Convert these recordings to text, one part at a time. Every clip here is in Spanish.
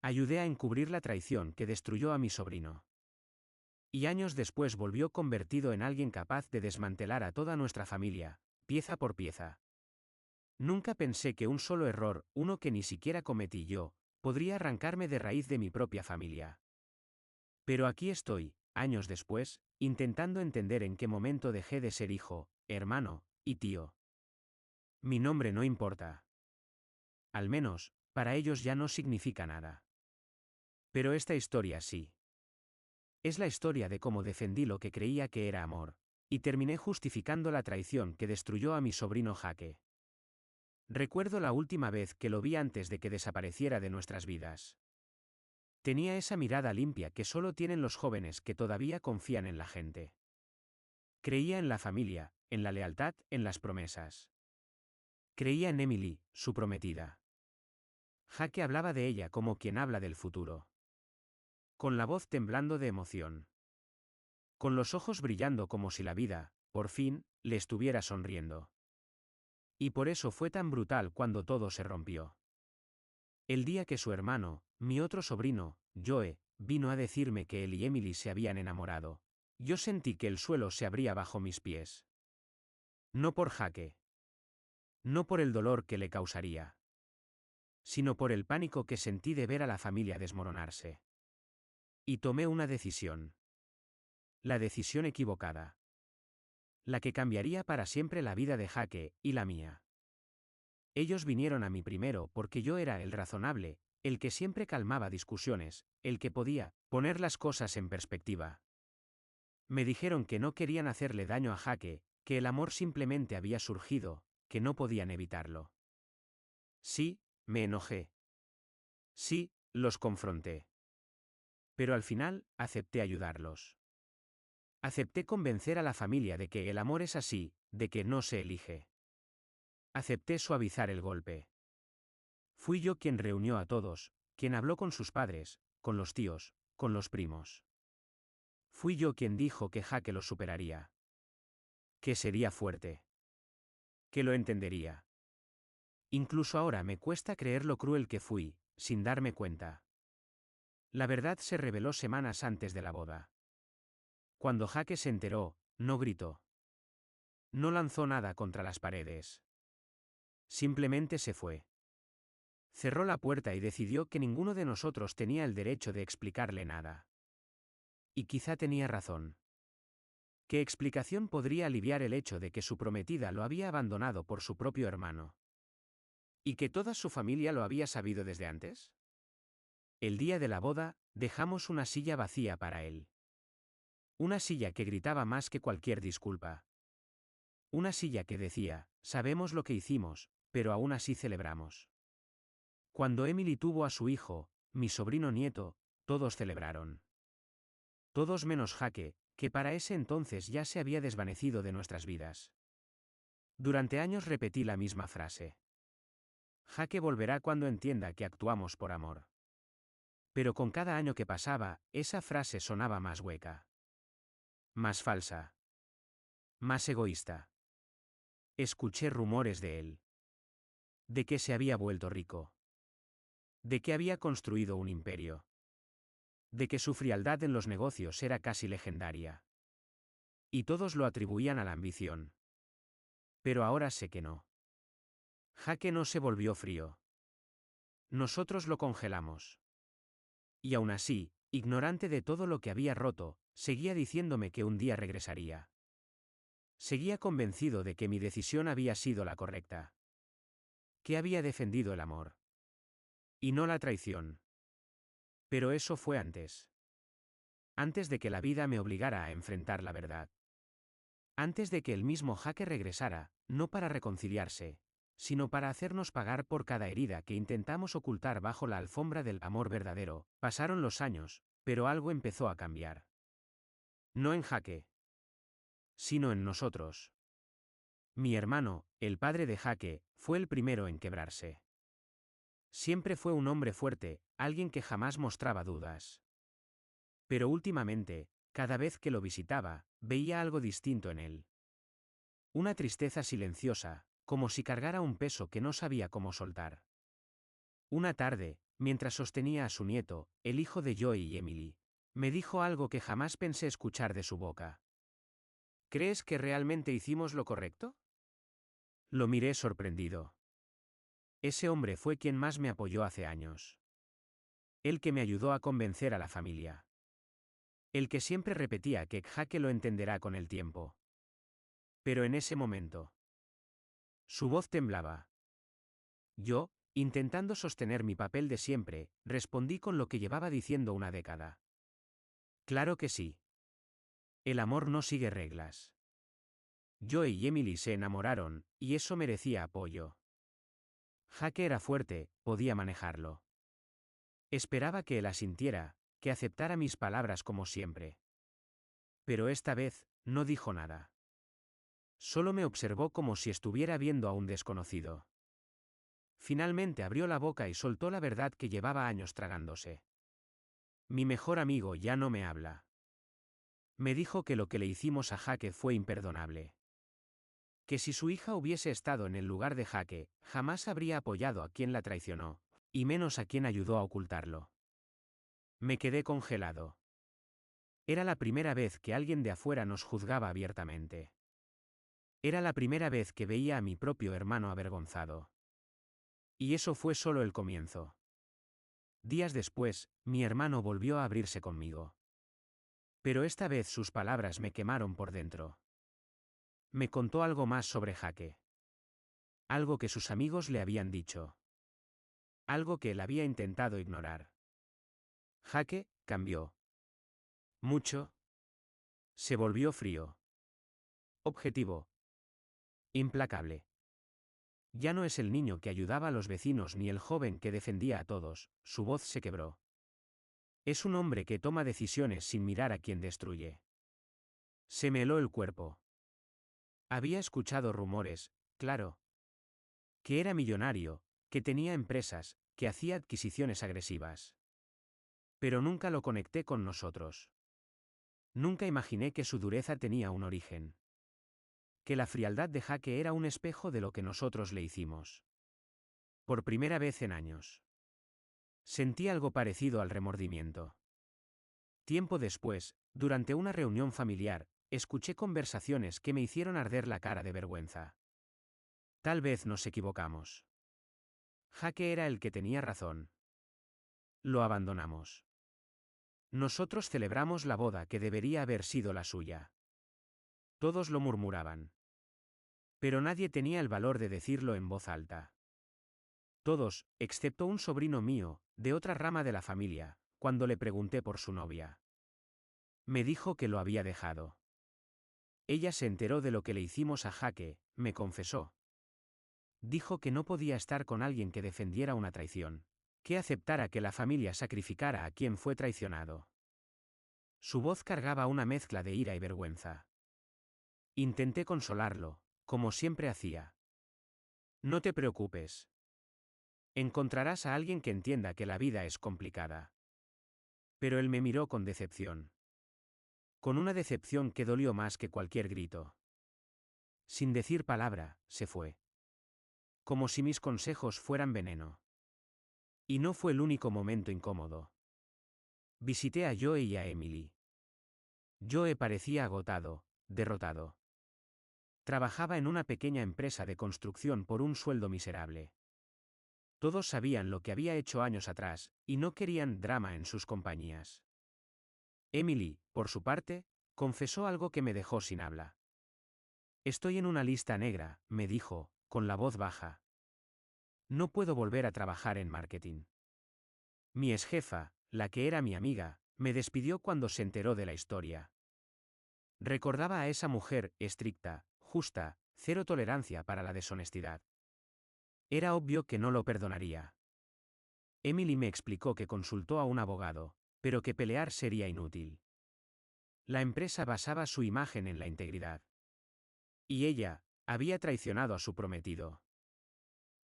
Ayudé a encubrir la traición que destruyó a mi sobrino. Y años después volvió convertido en alguien capaz de desmantelar a toda nuestra familia, pieza por pieza. Nunca pensé que un solo error, uno que ni siquiera cometí yo, podría arrancarme de raíz de mi propia familia. Pero aquí estoy, años después, intentando entender en qué momento dejé de ser hijo, hermano y tío. Mi nombre no importa. Al menos, para ellos ya no significa nada. Pero esta historia sí. Es la historia de cómo defendí lo que creía que era amor, y terminé justificando la traición que destruyó a mi sobrino Jaque. Recuerdo la última vez que lo vi antes de que desapareciera de nuestras vidas. Tenía esa mirada limpia que solo tienen los jóvenes que todavía confían en la gente. Creía en la familia, en la lealtad, en las promesas. Creía en Emily, su prometida. Jaque hablaba de ella como quien habla del futuro. Con la voz temblando de emoción. Con los ojos brillando como si la vida, por fin, le estuviera sonriendo. Y por eso fue tan brutal cuando todo se rompió. El día que su hermano, mi otro sobrino, Joe, vino a decirme que él y Emily se habían enamorado, yo sentí que el suelo se abría bajo mis pies. No por Jaque. No por el dolor que le causaría. Sino por el pánico que sentí de ver a la familia desmoronarse. Y tomé una decisión. La decisión equivocada. La que cambiaría para siempre la vida de Jaque, y la mía. Ellos vinieron a mí primero porque yo era el razonable, el que siempre calmaba discusiones, el que podía poner las cosas en perspectiva. Me dijeron que no querían hacerle daño a Jaque, que el amor simplemente había surgido, que no podían evitarlo. Sí, me enojé. Sí, los confronté. Pero al final, acepté ayudarlos. Acepté convencer a la familia de que el amor es así, de que no se elige. Acepté suavizar el golpe. Fui yo quien reunió a todos, quien habló con sus padres, con los tíos, con los primos. Fui yo quien dijo que Jaque lo superaría. Que sería fuerte. Que lo entendería. Incluso ahora me cuesta creer lo cruel que fui, sin darme cuenta. La verdad se reveló semanas antes de la boda. Cuando Jaque se enteró, no gritó. No lanzó nada contra las paredes. Simplemente se fue. Cerró la puerta y decidió que ninguno de nosotros tenía el derecho de explicarle nada. Y quizá tenía razón. ¿Qué explicación podría aliviar el hecho de que su prometida lo había abandonado por su propio hermano? ¿Y que toda su familia lo había sabido desde antes? El día de la boda, dejamos una silla vacía para él. Una silla que gritaba más que cualquier disculpa. Una silla que decía, sabemos lo que hicimos, pero aún así celebramos. Cuando Emily tuvo a su hijo, mi sobrino nieto, todos celebraron. Todos menos Jaque, que para ese entonces ya se había desvanecido de nuestras vidas. Durante años repetí la misma frase. Jaque volverá cuando entienda que actuamos por amor. Pero con cada año que pasaba, esa frase sonaba más hueca. Más falsa. Más egoísta. Escuché rumores de él. De que se había vuelto rico. De que había construido un imperio. De que su frialdad en los negocios era casi legendaria. Y todos lo atribuían a la ambición. Pero ahora sé que no. Jaque no se volvió frío. Nosotros lo congelamos. Y aún así, ignorante de todo lo que había roto, seguía diciéndome que un día regresaría. Seguía convencido de que mi decisión había sido la correcta. Que había defendido el amor. Y no la traición. Pero eso fue antes. Antes de que la vida me obligara a enfrentar la verdad. Antes de que el mismo Jaque regresara, no para reconciliarse, sino para hacernos pagar por cada herida que intentamos ocultar bajo la alfombra del amor verdadero. Pasaron los años, pero algo empezó a cambiar. No en Jaque, sino en nosotros. Mi hermano, el padre de Jaque, fue el primero en quebrarse. Siempre fue un hombre fuerte, alguien que jamás mostraba dudas. Pero últimamente, cada vez que lo visitaba, veía algo distinto en él. Una tristeza silenciosa, como si cargara un peso que no sabía cómo soltar. Una tarde, Mientras sostenía a su nieto, el hijo de Joey y Emily, me dijo algo que jamás pensé escuchar de su boca. ¿Crees que realmente hicimos lo correcto? Lo miré sorprendido. Ese hombre fue quien más me apoyó hace años. El que me ayudó a convencer a la familia. El que siempre repetía que Jake lo entenderá con el tiempo. Pero en ese momento, su voz temblaba. Yo, intentando sostener mi papel de siempre, respondí con lo que llevaba diciendo una década. Claro que sí. El amor no sigue reglas. Joey y Emily se enamoraron, y eso merecía apoyo. Jake era fuerte, podía manejarlo. Esperaba que él asintiera, que aceptara mis palabras como siempre. Pero esta vez, no dijo nada. Solo me observó como si estuviera viendo a un desconocido. Finalmente abrió la boca y soltó la verdad que llevaba años tragándose. Mi mejor amigo ya no me habla. Me dijo que lo que le hicimos a Jake fue imperdonable. Que si su hija hubiese estado en el lugar de Jake, jamás habría apoyado a quien la traicionó, y menos a quien ayudó a ocultarlo. Me quedé congelado. Era la primera vez que alguien de afuera nos juzgaba abiertamente. Era la primera vez que veía a mi propio hermano avergonzado. Y eso fue solo el comienzo. Días después, mi hermano volvió a abrirse conmigo. Pero esta vez sus palabras me quemaron por dentro. Me contó algo más sobre Jake. Algo que sus amigos le habían dicho. Algo que él había intentado ignorar. Jake cambió. Mucho. Se volvió frío. Objetivo. Implacable. Ya no es el niño que ayudaba a los vecinos ni el joven que defendía a todos, su voz se quebró. Es un hombre que toma decisiones sin mirar a quien destruye. Se me heló el cuerpo. Había escuchado rumores, claro. Que era millonario, que tenía empresas, que hacía adquisiciones agresivas. Pero nunca lo conecté con nosotros. Nunca imaginé que su dureza tenía un origen. Que la frialdad de Jake era un espejo de lo que nosotros le hicimos. Por primera vez en años. Sentí algo parecido al remordimiento. Tiempo después, durante una reunión familiar, escuché conversaciones que me hicieron arder la cara de vergüenza. Tal vez nos equivocamos. Jake era el que tenía razón. Lo abandonamos. Nosotros celebramos la boda que debería haber sido la suya. Todos lo murmuraban. Pero nadie tenía el valor de decirlo en voz alta. Todos, excepto un sobrino mío, de otra rama de la familia, cuando le pregunté por su novia. Me dijo que lo había dejado. Ella se enteró de lo que le hicimos a Jake, me confesó. Dijo que no podía estar con alguien que defendiera una traición, que aceptara que la familia sacrificara a quien fue traicionado. Su voz cargaba una mezcla de ira y vergüenza. Intenté consolarlo, como siempre hacía. No te preocupes. Encontrarás a alguien que entienda que la vida es complicada. Pero él me miró con decepción. Con una decepción que dolió más que cualquier grito. Sin decir palabra, se fue. Como si mis consejos fueran veneno. Y no fue el único momento incómodo. Visité a Joe y a Emily. Joe parecía agotado, derrotado. Trabajaba en una pequeña empresa de construcción por un sueldo miserable. Todos sabían lo que había hecho años atrás, y no querían drama en sus compañías. Emily, por su parte, confesó algo que me dejó sin habla. Estoy en una lista negra, me dijo, con la voz baja. No puedo volver a trabajar en marketing. Mi exjefa, la que era mi amiga, me despidió cuando se enteró de la historia. Recordaba a esa mujer, estricta, justa, cero tolerancia para la deshonestidad. Era obvio que no lo perdonaría. Emily me explicó que consultó a un abogado, pero que pelear sería inútil. La empresa basaba su imagen en la integridad. Y ella, había traicionado a su prometido.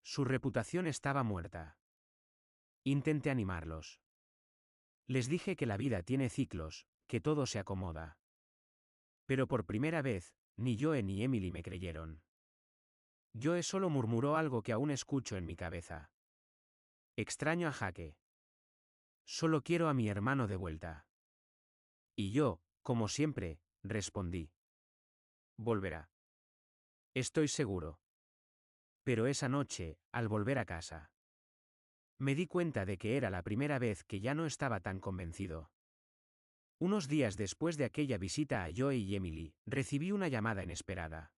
Su reputación estaba muerta. Intenté animarlos. Les dije que la vida tiene ciclos, que todo se acomoda. Pero por primera vez, ni Joe ni Emily me creyeron. Joe solo murmuró algo que aún escucho en mi cabeza. Extraño a Jake. Solo quiero a mi hermano de vuelta. Y yo, como siempre, respondí. Volverá. Estoy seguro. Pero esa noche, al volver a casa, me di cuenta de que era la primera vez que ya no estaba tan convencido. Unos días después de aquella visita a Joe y Emily, recibí una llamada inesperada.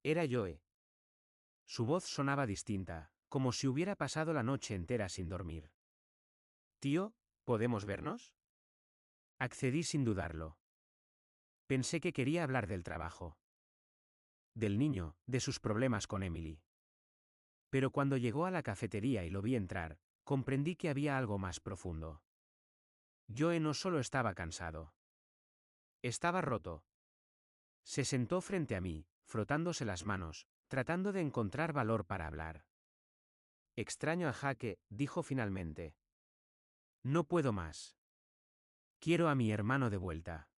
Era Joe. Su voz sonaba distinta, como si hubiera pasado la noche entera sin dormir. Tío, ¿podemos vernos? Accedí sin dudarlo. Pensé que quería hablar del trabajo. Del niño, de sus problemas con Emily. Pero cuando llegó a la cafetería y lo vi entrar, comprendí que había algo más profundo. Joe no solo estaba cansado. Estaba roto. Se sentó frente a mí, frotándose las manos, tratando de encontrar valor para hablar. Extraño a Jake, dijo finalmente. No puedo más. Quiero a mi hermano de vuelta.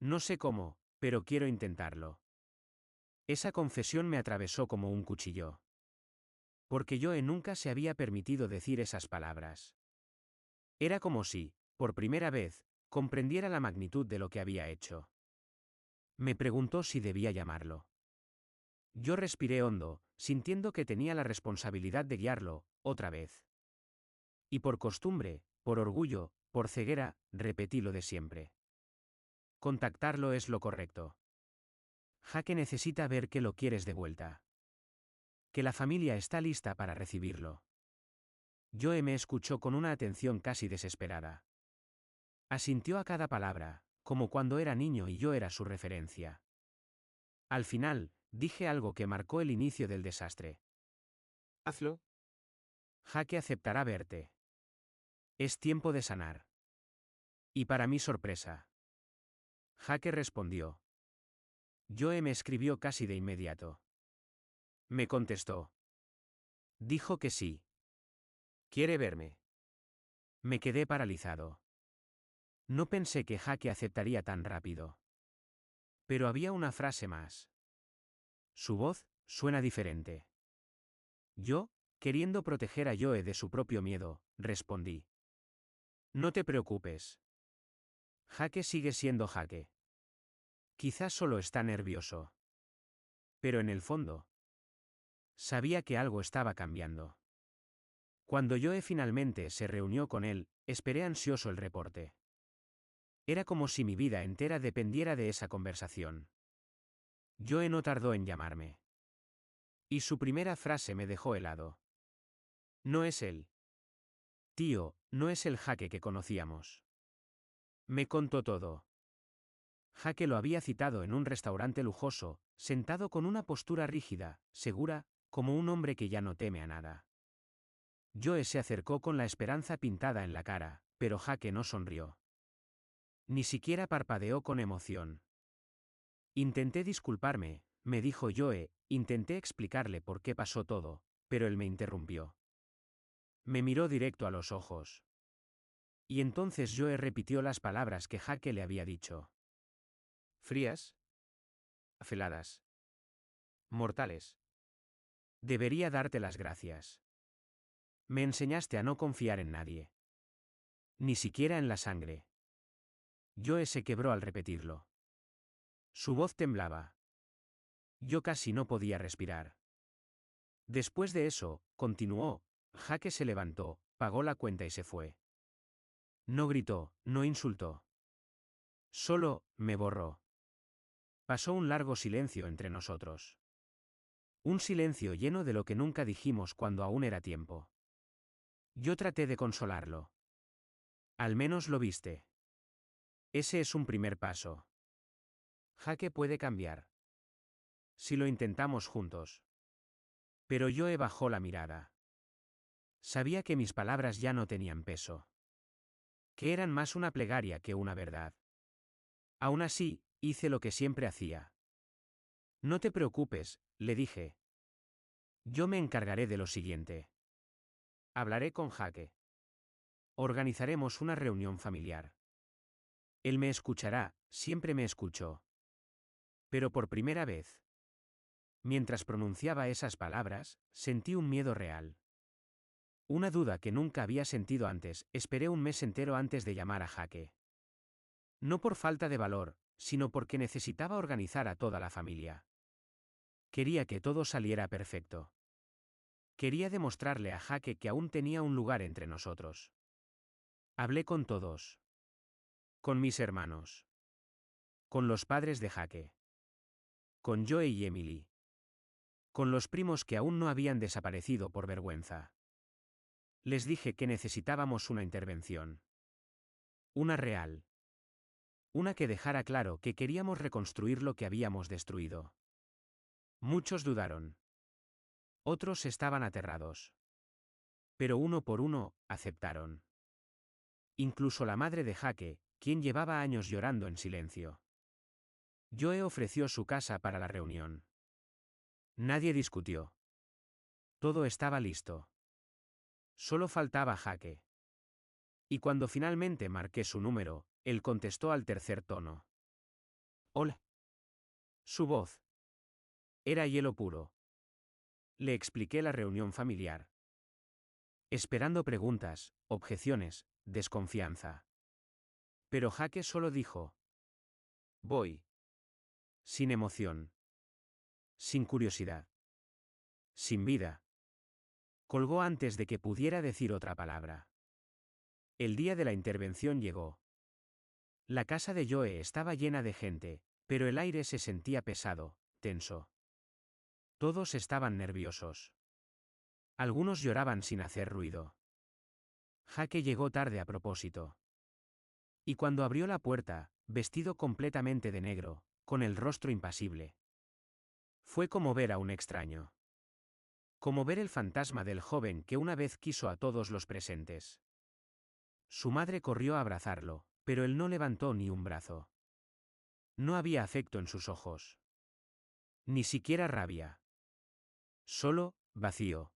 No sé cómo, pero quiero intentarlo. Esa confesión me atravesó como un cuchillo. Porque Joe nunca se había permitido decir esas palabras. Era como si, por primera vez, comprendiera la magnitud de lo que había hecho. Me preguntó si debía llamarlo. Yo respiré hondo, sintiendo que tenía la responsabilidad de guiarlo, otra vez. Y por costumbre, por orgullo, por ceguera, repetí lo de siempre. Contactarlo es lo correcto. Jake necesita ver que lo quieres de vuelta. Que la familia está lista para recibirlo. Joe me escuchó con una atención casi desesperada. Asintió a cada palabra, como cuando era niño y yo era su referencia. Al final, dije algo que marcó el inicio del desastre. Hazlo. Jake aceptará verte. Es tiempo de sanar. Y para mi sorpresa. Jake respondió. Joe me escribió casi de inmediato. Me contestó. Dijo que sí. Quiere verme. Me quedé paralizado. No pensé que Jake aceptaría tan rápido. Pero había una frase más. Su voz suena diferente. Yo, queriendo proteger a Joe de su propio miedo, respondí. No te preocupes. Jake sigue siendo Jake. Quizás solo está nervioso. Pero en el fondo, sabía que algo estaba cambiando. Cuando Joe finalmente se reunió con él, esperé ansioso el reporte. Era como si mi vida entera dependiera de esa conversación. Joe no tardó en llamarme. Y su primera frase me dejó helado. No es él. Tío, no es el Jake que conocíamos. Me contó todo. Jake lo había citado en un restaurante lujoso, sentado con una postura rígida, segura, como un hombre que ya no teme a nada. Joe se acercó con la esperanza pintada en la cara, pero Jake no sonrió. Ni siquiera parpadeó con emoción. Intenté disculparme, me dijo Joe, intenté explicarle por qué pasó todo, pero él me interrumpió. Me miró directo a los ojos. Y entonces Joe repitió las palabras que Jake le había dicho. Frías. Afeladas. Mortales. Debería darte las gracias. Me enseñaste a no confiar en nadie. Ni siquiera en la sangre. Joe se quebró al repetirlo. Su voz temblaba. Yo casi no podía respirar. Después de eso, continuó, Jake se levantó, pagó la cuenta y se fue. No gritó, no insultó. Solo, me borró. Pasó un largo silencio entre nosotros. Un silencio lleno de lo que nunca dijimos cuando aún era tiempo. Yo traté de consolarlo. Al menos lo viste. Ese es un primer paso. Jake puede cambiar. Si lo intentamos juntos. Pero Joe bajó la mirada. Sabía que mis palabras ya no tenían peso. Que eran más una plegaria que una verdad. Aún así, hice lo que siempre hacía. No te preocupes, le dije. Yo me encargaré de lo siguiente. Hablaré con Jake. Organizaremos una reunión familiar. Él me escuchará, siempre me escuchó. Pero por primera vez. Mientras pronunciaba esas palabras, sentí un miedo real. Una duda que nunca había sentido antes, esperé un mes entero antes de llamar a Jaque. No por falta de valor, sino porque necesitaba organizar a toda la familia. Quería que todo saliera perfecto. Quería demostrarle a Jaque que aún tenía un lugar entre nosotros. Hablé con todos. Con mis hermanos. Con los padres de Jaque. Con Joe y Emily. Con los primos que aún no habían desaparecido por vergüenza. Les dije que necesitábamos una intervención. Una real. Una que dejara claro que queríamos reconstruir lo que habíamos destruido. Muchos dudaron. Otros estaban aterrados. Pero uno por uno, aceptaron. Incluso la madre de Jaque, quien llevaba años llorando en silencio. Joe ofreció su casa para la reunión. Nadie discutió. Todo estaba listo. Solo faltaba Jaque. Y cuando finalmente marqué su número, él contestó al tercer tono. Hola. Su voz. Era hielo puro. Le expliqué la reunión familiar. Esperando preguntas, objeciones, desconfianza. Pero Jaque solo dijo. Voy. Sin emoción. Sin curiosidad. Sin vida. Colgó antes de que pudiera decir otra palabra. El día de la intervención llegó. La casa de Joe estaba llena de gente, pero el aire se sentía pesado, tenso. Todos estaban nerviosos. Algunos lloraban sin hacer ruido. Jaque llegó tarde a propósito. Y cuando abrió la puerta, vestido completamente de negro, con el rostro impasible. Fue como ver a un extraño. Como ver el fantasma del joven que una vez quiso a todos los presentes. Su madre corrió a abrazarlo, pero él no levantó ni un brazo. No había afecto en sus ojos. Ni siquiera rabia. Solo, vacío.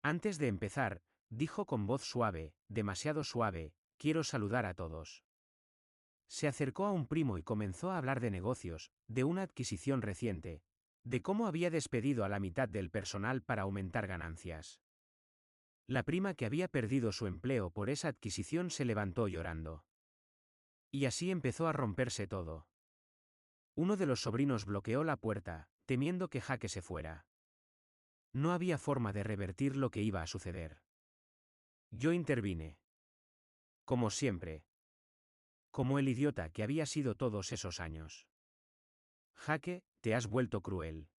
Antes de empezar, dijo con voz suave, demasiado suave, quiero saludar a todos. Se acercó a un primo y comenzó a hablar de negocios, de una adquisición reciente, de cómo había despedido a la mitad del personal para aumentar ganancias. La prima que había perdido su empleo por esa adquisición se levantó llorando. Y así empezó a romperse todo. Uno de los sobrinos bloqueó la puerta, temiendo que Jaque se fuera. No había forma de revertir lo que iba a suceder. Yo intervine. Como siempre. Como el idiota que había sido todos esos años. Jaque, te has vuelto cruel.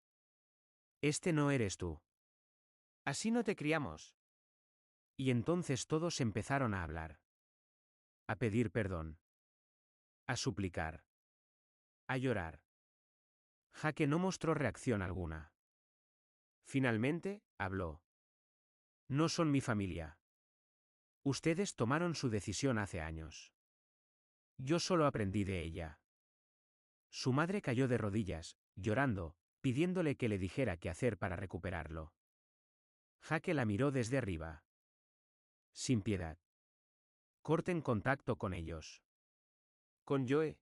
Este no eres tú. Así no te criamos. Y entonces todos empezaron a hablar. A pedir perdón. A suplicar. A llorar. Jaque no mostró reacción alguna. Finalmente, habló. No son mi familia. Ustedes tomaron su decisión hace años. Yo solo aprendí de ella. Su madre cayó de rodillas, llorando, pidiéndole que le dijera qué hacer para recuperarlo. Jaque la miró desde arriba. Sin piedad. Corten contacto con ellos. Con Joe.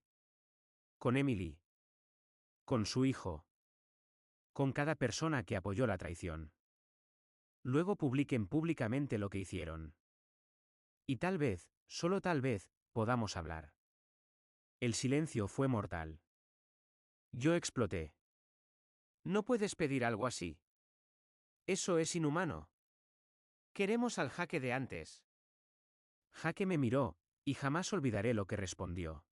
Con Emily. Con su hijo. Con cada persona que apoyó la traición. Luego publiquen públicamente lo que hicieron. Y tal vez, solo tal vez, podamos hablar. El silencio fue mortal. Yo exploté. No puedes pedir algo así. Eso es inhumano. Queremos al Jaque de antes. Jaque me miró, y jamás olvidaré lo que respondió.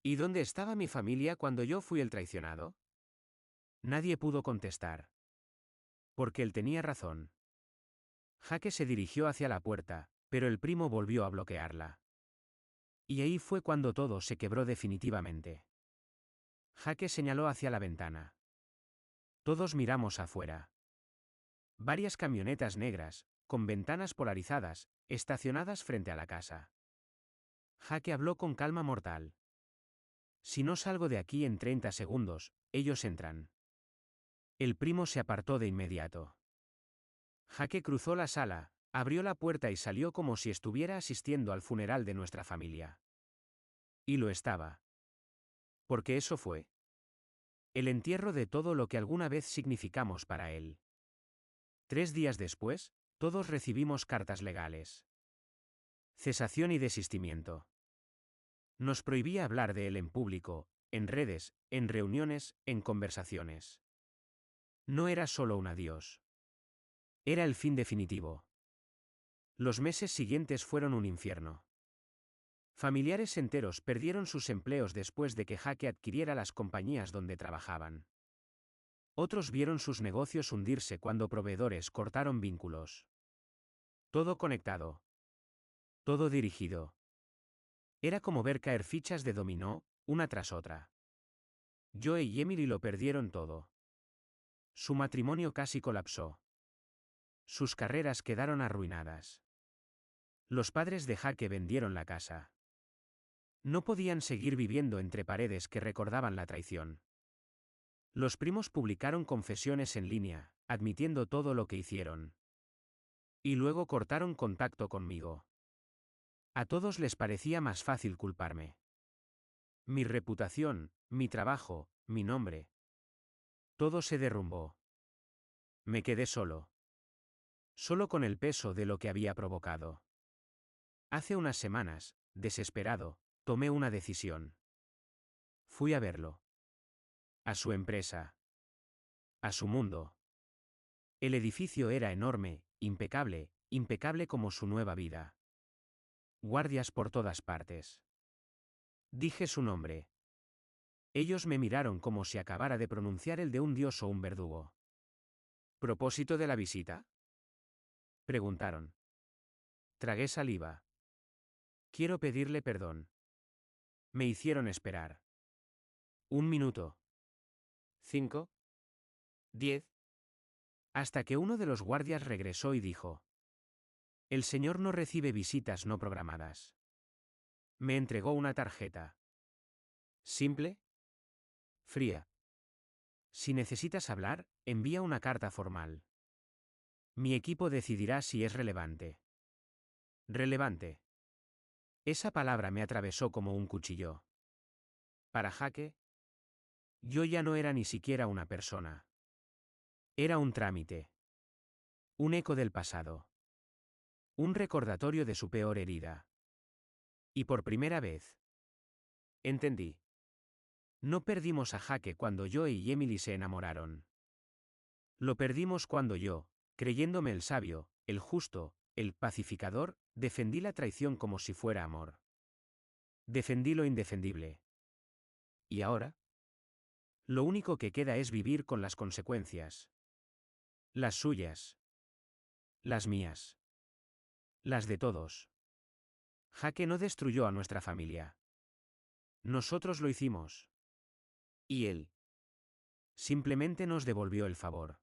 ¿Y dónde estaba mi familia cuando yo fui el traicionado? Nadie pudo contestar. Porque él tenía razón. Jaque se dirigió hacia la puerta, pero el primo volvió a bloquearla. Y ahí fue cuando todo se quebró definitivamente. Jaque señaló hacia la ventana. Todos miramos afuera. Varias camionetas negras, con ventanas polarizadas, estacionadas frente a la casa. Jaque habló con calma mortal. Si no salgo de aquí en 30 segundos, ellos entran. El primo se apartó de inmediato. Jaque cruzó la sala, abrió la puerta y salió como si estuviera asistiendo al funeral de nuestra familia. Y lo estaba. Porque eso fue. El entierro de todo lo que alguna vez significamos para él. 3 días después, Todos recibimos cartas legales. Cesación y desistimiento. Nos prohibía hablar de él en público, en redes, en reuniones, en conversaciones. No era solo un adiós. Era el fin definitivo. Los meses siguientes fueron un infierno. Familiares enteros perdieron sus empleos después de que Jake adquiriera las compañías donde trabajaban. Otros vieron sus negocios hundirse cuando proveedores cortaron vínculos. Todo conectado. Todo dirigido. Era como ver caer fichas de dominó, una tras otra. Joe y Emily lo perdieron todo. Su matrimonio casi colapsó. Sus carreras quedaron arruinadas. Los padres de Jake vendieron la casa. No podían seguir viviendo entre paredes que recordaban la traición. Los primos publicaron confesiones en línea, admitiendo todo lo que hicieron. Y luego cortaron contacto conmigo. A todos les parecía más fácil culparme. Mi reputación, mi trabajo, mi nombre. Todo se derrumbó. Me quedé solo. Solo con el peso de lo que había provocado. Hace unas semanas, desesperado, tomé una decisión. Fui a verlo. A su empresa. A su mundo. El edificio era enorme, impecable, impecable como su nueva vida. Guardias por todas partes. Dije su nombre. Ellos me miraron como si acabara de pronunciar el de un dios o un verdugo. ¿Propósito de la visita? Preguntaron. Tragué saliva. Quiero pedirle perdón. Me hicieron esperar. 1 minuto. 5. 10. Hasta que uno de los guardias regresó y dijo: El señor no recibe visitas no programadas. Me entregó una tarjeta. Simple. Fría. Si necesitas hablar, envía una carta formal. Mi equipo decidirá si es relevante. Relevante. Esa palabra me atravesó como un cuchillo. Para Jake, yo ya no era ni siquiera una persona. Era un trámite. Un eco del pasado. Un recordatorio de su peor herida. Y por primera vez, entendí. No perdimos a Jake cuando Joe y Emily se enamoraron. Lo perdimos cuando yo, creyéndome el sabio, el justo, el pacificador, defendí la traición como si fuera amor. Defendí lo indefendible. ¿Y ahora? Lo único que queda es vivir con las consecuencias. Las suyas. Las mías. Las de todos. Jake no destruyó a nuestra familia. Nosotros lo hicimos. Y él. Simplemente nos devolvió el favor.